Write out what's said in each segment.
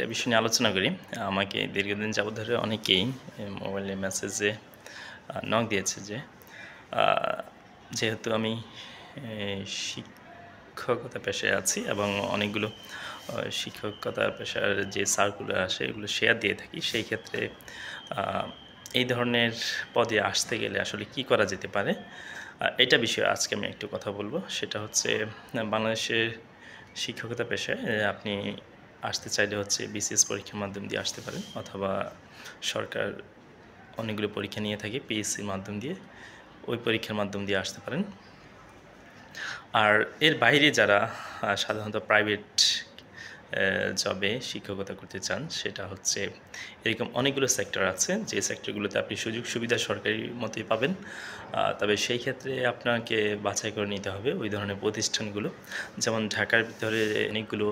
একটা বিষয় নিয়ে আলোচনা করি। আমাকে দীর্ঘদিন যাবৎ ধরে অনেকেই মোবাইলে মেসেজে নক দিয়েছে যে আ যেহেতু আমি শিক্ষকতা পেশায় আছি এবং অনেকগুলো শিক্ষকতা পেশার যে সার্কুলার আসে এগুলো শেয়ার দিয়ে থাকি। সেই ক্ষেত্রে আ এই ধরনের পদে আসতে গেলে আসলে কি করা যেতে পারে? এটা বিষয়ে আজকে আমি একটু কথা বলব। সেটা হচ্ছে বাংলাদেশের শিক্ষকতা পেশায় আপনি আসতে চাইলে হচ্ছে বিসিএস পরীক্ষার মাধ্যম দিয়ে আসতে পারেন, অথবা সরকার অনেকগুলো পরীক্ষা নিয়ে থাকে পিএসসির মাধ্যম দিয়ে, ওই পরীক্ষার মাধ্যম দিয়ে আসতে পারেন। আর এর বাইরে যারা সাধারণত প্রাইভেট জবে শিক্ষকতা করতে চান, সেটা হচ্ছে এরকম অনেকগুলো সেক্টর আছে যে সেক্টরগুলোতে আপনি সুযোগ সুবিধা সরকারি মতোই পাবেন। তবে সেই ক্ষেত্রে আপনাকে বাছাই করে নিতে হবে ওই ধরনের প্রতিষ্ঠানগুলো। যেমন ঢাকার ভিতরে অনেকগুলো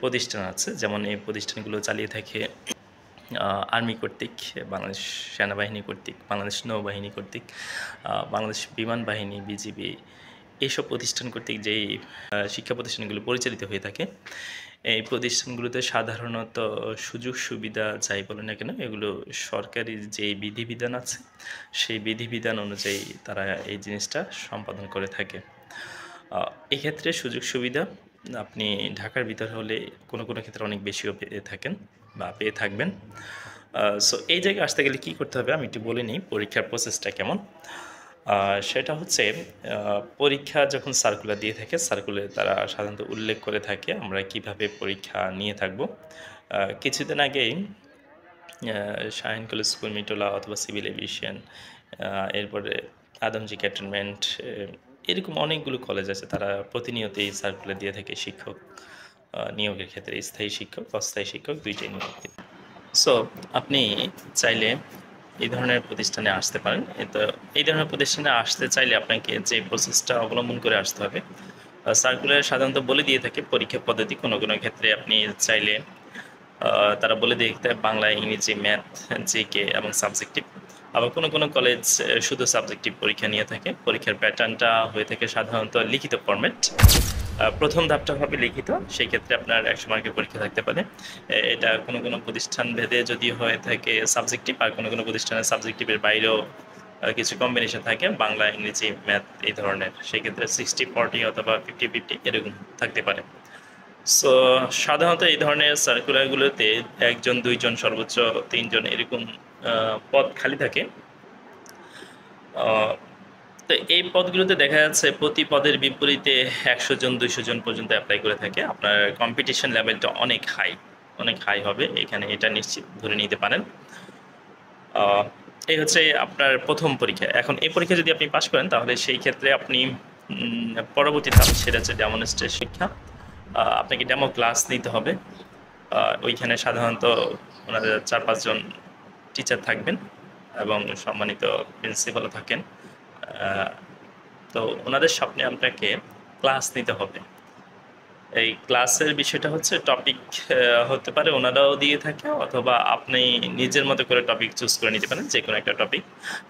প্রতিষ্ঠান আছে, যেমন এই প্রতিষ্ঠানগুলো চালিয়ে থাকে আর্মি কর্তৃক, বাংলাদেশ সেনাবাহিনী কর্তৃক, বাংলাদেশ নৌবাহিনী কর্তৃক, বাংলাদেশ বিমান বাহিনী, বিজিবি, এইসব প্রতিষ্ঠান কর্তৃক যেই শিক্ষা প্রতিষ্ঠানগুলো পরিচালিত হয়ে থাকে, এই প্রতিষ্ঠানগুলোতে সাধারণত সুযোগ সুবিধা যাই বলে না কেন, এগুলো সরকারি যেই বিধিবিধান আছে সেই বিধিবিধান অনুযায়ী তারা এই জিনিসটা সম্পাদন করে থাকে। এক্ষেত্রে সুযোগ সুবিধা আপনি ঢাকার ভিতর হলে কোনো কোনো ক্ষেত্রে অনেক বেশিও পেয়ে থাকেন বা পেয়ে থাকবেন। সো এই জায়গায় আসতে গেলে কী করতে হবে আমি একটু বলে নিই পরীক্ষার প্রসেসটা কেমন। সেটা হচ্ছে পরীক্ষা যখন সার্কুলার দিয়ে থাকে, সার্কুলারে তারা সাধারণত উল্লেখ করে থাকে আমরা কিভাবে পরীক্ষা নিয়ে থাকব। কিছুদিন আগেই শাহীন কলেজ কুর্মিটোলা অথবা সিভিল এভিয়েশন, এরপরে আদমজী ক্যান্টনমেন্ট, এরকম অনেকগুলো কলেজ আছে, তারা প্রতিনিয়তই সার্কুলার দিয়ে থাকে শিক্ষক নিয়োগের ক্ষেত্রে, স্থায়ী শিক্ষক অস্থায়ী শিক্ষক দুইটাই নিয়োগ দিয়ে। সো আপনি চাইলে এই ধরনের প্রতিষ্ঠানে আসতে পারেন। তো এই ধরনের প্রতিষ্ঠানে আসতে চাইলে আপনাকে যে প্রসেসটা অবলম্বন করে আসতে হবে, সার্কুলারে সাধারণত বলে দিয়ে থাকে পরীক্ষা পদ্ধতি। কোনো কোনো ক্ষেত্রে আপনি চাইলে তারা বলে দিয়ে থাকে বাংলা, ইংরেজি, ম্যাথ, জিকে এবং সাবজেক্টিভ। আবার কোনো কোনো কলেজ শুধু সাবজেক্টিভ পরীক্ষা নিয়ে থাকে। পরীক্ষার প্যাটার্নটা হয়ে থাকে সাধারণত লিখিত ফরম্যাট। প্রথম ধাপটা হবে লিখিত, সেই ক্ষেত্রে আপনার 100 মার্কের পরীক্ষা থাকতে পারে। এটা কোনো কোনো প্রতিষ্ঠান ভেদে যদি হয়ে থাকে সাবজেক্টিভ, আর কোনো কোনো প্রতিষ্ঠানের সাবজেক্টিভের বাইরেও কিছু কম্বিনেশন থাকে, বাংলা, ইংরেজি, ম্যাথ এই ধরনের। সেই ক্ষেত্রে 60-40 অথবা 50-50 এরকম থাকতে পারে। সো সাধারণত এই ধরনের সার্কুলারগুলোতে 1 জন 2 জন সর্বোচ্চ 3 জন এরকম পদ খালি থাকে। তো এই পদগুলোতে দেখা যাচ্ছে প্রতি পদের বিপরীতে 100 জন 200 জন পর্যন্ত অ্যাপ্লাই করে থাকে। আপনার কম্পিটিশন লেভেলটা অনেক হাই হবে এখানে, এটা নিশ্চিত ধরে নিতে পারেন। এই হচ্ছে আপনার প্রথম পরীক্ষা। এখন এই পরীক্ষা যদি আপনি পাশ করেন তাহলে সেই ক্ষেত্রে আপনি পরবর্তী ধাপ, সেটা হচ্ছে ডেমনস্ট্রেট শিক্ষা। আপনাকে ডেমো ক্লাস নিতে হবে। ওইখানে সাধারণত ওনাদের 4-5 জন টিচার থাকবেন এবং সম্মানিত প্রিন্সিপালও থাকেন। তো ওনাদের সামনে আপনাকে ক্লাস নিতে হবে। এই ক্লাসের বিষয়টা হচ্ছে টপিক হতে পারে ওনারাও দিয়ে থাকে, অথবা আপনি নিজের মতো করে টপিক চুজ করে নিতে পারেন। যে কোনো একটা টপিক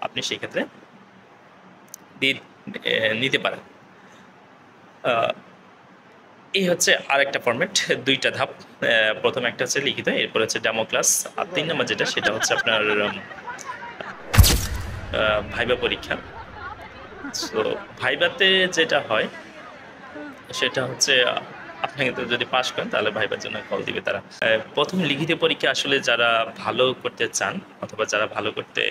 আপনি সেক্ষেত্রে নিতে পারেন। এই হচ্ছে আরেকটা ফরম্যাট, 2টা ধাপ। প্রথম একটা হচ্ছে লিখিত, এরপর হচ্ছে ডেমো ক্লাস, আর 3 নম্বর যেটা সেটা হচ্ছে আপনার ভাইবা পরীক্ষা। সো ভাইবাতে যেটা হয় সেটা হচ্ছে আপনাকে তো যদি পাশ করেন তাহলে ভাইবার জন্য কল দিবে তারা। প্রথম লিখিত পরীক্ষা আসলে যারা ভালো করতে চান অথবা যারা ভালো করতে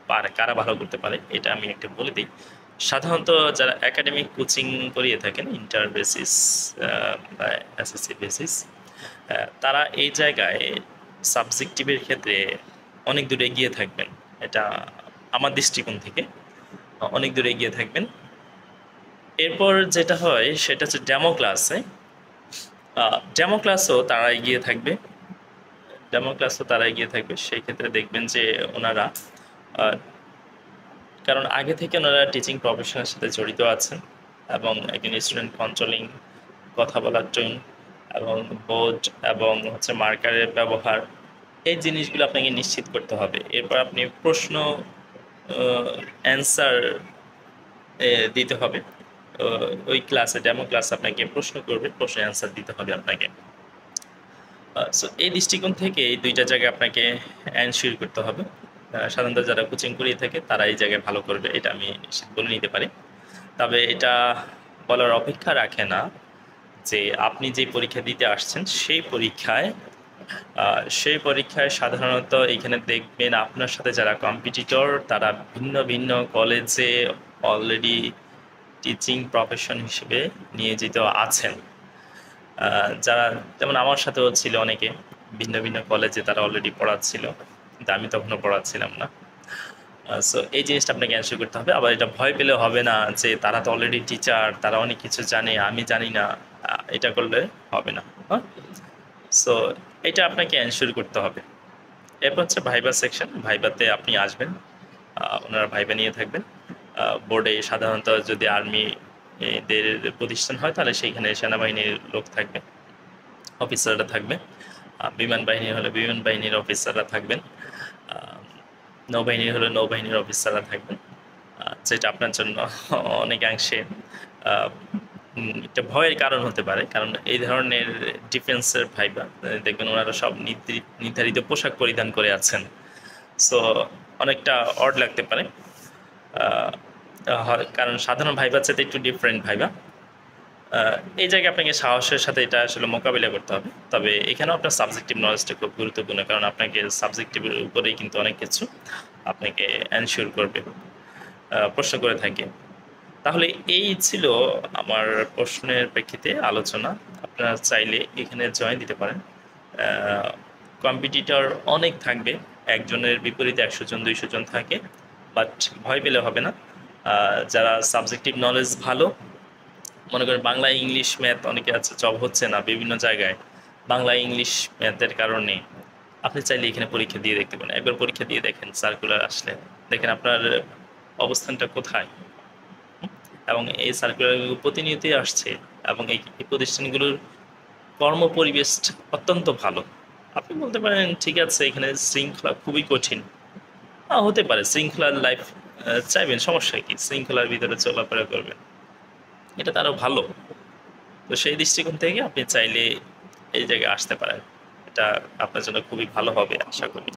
পারে, কারা ভালো করতে পারে এটা আমি একটু বলে দিই। সাধারণত যারা একাডেমিক কোচিং করিয়ে থাকেন ইন্টার বেসিস বা এসএসসি বেসিস, তারা এই জায়গায় সাবজেক্টিভের ক্ষেত্রে অনেক দূরে এগিয়ে থাকবেন। এটা আমার দৃষ্টিকোণ থেকে অনেক দূরে এগিয়ে থাকবেন। এরপর যেটা হয় সেটা হচ্ছে ডেমো ক্লাসে। ডেমো ক্লাসও তারা এগিয়ে থাকবে। সেই ক্ষেত্রে দেখবেন যে ওনারা, কারণ আগে থেকে ওনারা টিচিং প্রফেশনের সাথে জড়িত আছেন এবং একজন স্টুডেন্ট কন্ট্রোলিং, কথা বলার টোন এবং বোর্ড এবং হচ্ছে মার্কারের ব্যবহার, এই জিনিসগুলো আপনাকে নিশ্চিত করতে হবে। এরপর আপনি প্রশ্ন অ্যান্সার দিতে হবে। ওই ক্লাসে, ডেমো ক্লাসে আপনাকে প্রশ্ন করবে, প্রশ্ন অ্যান্সার দিতে হবে আপনাকে। সো এই দৃষ্টিকোণ থেকে এই ২ টা জায়গায় আপনাকে এনশিওর করতে হবে। সাধারণত যারা কোচিং করিয়ে থাকে তারা এই জায়গায় ভালো করবে, এটা আমি নিশ্চিত বলে নিতে পারি। তবে এটা বলার অপেক্ষা রাখে না যে আপনি যে পরীক্ষা দিতে আসছেন সেই পরীক্ষায় সাধারণত এইখানে দেখবেন আপনার সাথে যারা কম্পিটিটর তারা ভিন্ন ভিন্ন কলেজে অলরেডি টিচিং প্রফেশন হিসেবে নিয়োজিত আছেন। যারা যেমন আমার সাথেও ছিল অনেকে ভিন্ন ভিন্ন কলেজে তারা অলরেডি পড়াচ্ছিল, কিন্তু আমি তখনও পড়াচ্ছিলাম না। সো এই জিনিসটা আপনাকে অ্যানসার করতে হবে। আবার এটা ভয় পেলে হবে না যে তারা তো অলরেডি টিচার, তারা অনেক কিছু জানে, আমি জানি না। এটা করলে হবে না। হ্যাঁ, সো এটা আপনাকে অ্যানসার করতে হবে। এরপর হচ্ছে ভাইবা সেকশন। ভাইবাতে আপনি আসবেন, ওনারা ভাইবা নিয়ে থাকবেন। বোর্ডে সাধারণত যদি আর্মি এদের প্রতিষ্ঠান হয় তাহলে সেইখানে সেনাবাহিনীর লোক থাকবে, অফিসাররা থাকবে। বিমান বাহিনী হলে বিমান বাহিনীর অফিসাররা থাকবেন, নৌবাহিনী হলে নৌবাহিনীর অফিসাররা থাকবেন। যেটা আপনার জন্য অনেকাংশে একটা ভয়ের কারণ হতে পারে, কারণ এই ধরনের ডিফেন্সের ভাইবা দেখবেন ওনারা সব নির্ধারিত পোশাক পরিধান করে আছেন। সো অনেকটা অড লাগতে পারে, কারণ সাধারণ ভাইবার চাইতে একটু ডিফারেন্ট ভাইবা। এই জায়গায় আপনাকে সাহসের সাথে এটা আসলে মোকাবিলা করতে হবে। তবে এখানেও আপনার সাবজেক্টিভ নলেজটা খুব গুরুত্বপূর্ণ, কারণ আপনাকে সাবজেক্টিভের উপরেই কিন্তু অনেক কিছু আপনাকে এনশিওর করবে, প্রশ্ন করে থাকে। তাহলে এই ছিল আমার প্রশ্নের প্রেক্ষিতে আলোচনা। আপনারা চাইলে এখানে জয়েন দিতে পারেন। কম্পিটিটর অনেক থাকবে, একজনের বিপরীতে 100 জন 200 জন থাকে, বাট ভয় পেলে হবে না। যারা সাবজেক্টিভ নলেজ ভালো, মনে করেন বাংলা ইংলিশ ম্যাথ অনেকে আছে জব হচ্ছে না বিভিন্ন জায়গায়, বাংলা ইংলিশ ম্যাথের কারণে আপনি চাইলে এখানে পরীক্ষা দিয়ে দেখতে পারেন। একবার পরীক্ষা দিয়ে দেখেন, সার্কুলার আসলে দেখেন আপনার অবস্থানটা কোথায়। এবং এই সার্কুলারগুলো প্রতিনিয়তই আসছে, এবং এই প্রতিষ্ঠানগুলোর কর্মপরিবেশ অত্যন্ত ভালো। আপনি বলতে পারেন ঠিক আছে এখানে শৃঙ্খলা খুবই কঠিন, হতে পারে শৃঙ্খলার লাইফ চাইবেন, সমস্যা কি, শৃঙ্খলার ভিতরে চলাফেরা করবেন, এটা তারও ভালো। তো সেই দৃষ্টিকোণ থেকে আপনি চাইলে এই জায়গায় আসতে পারেন, এটা আপনার জন্য খুবই ভালো হবে আশা করি।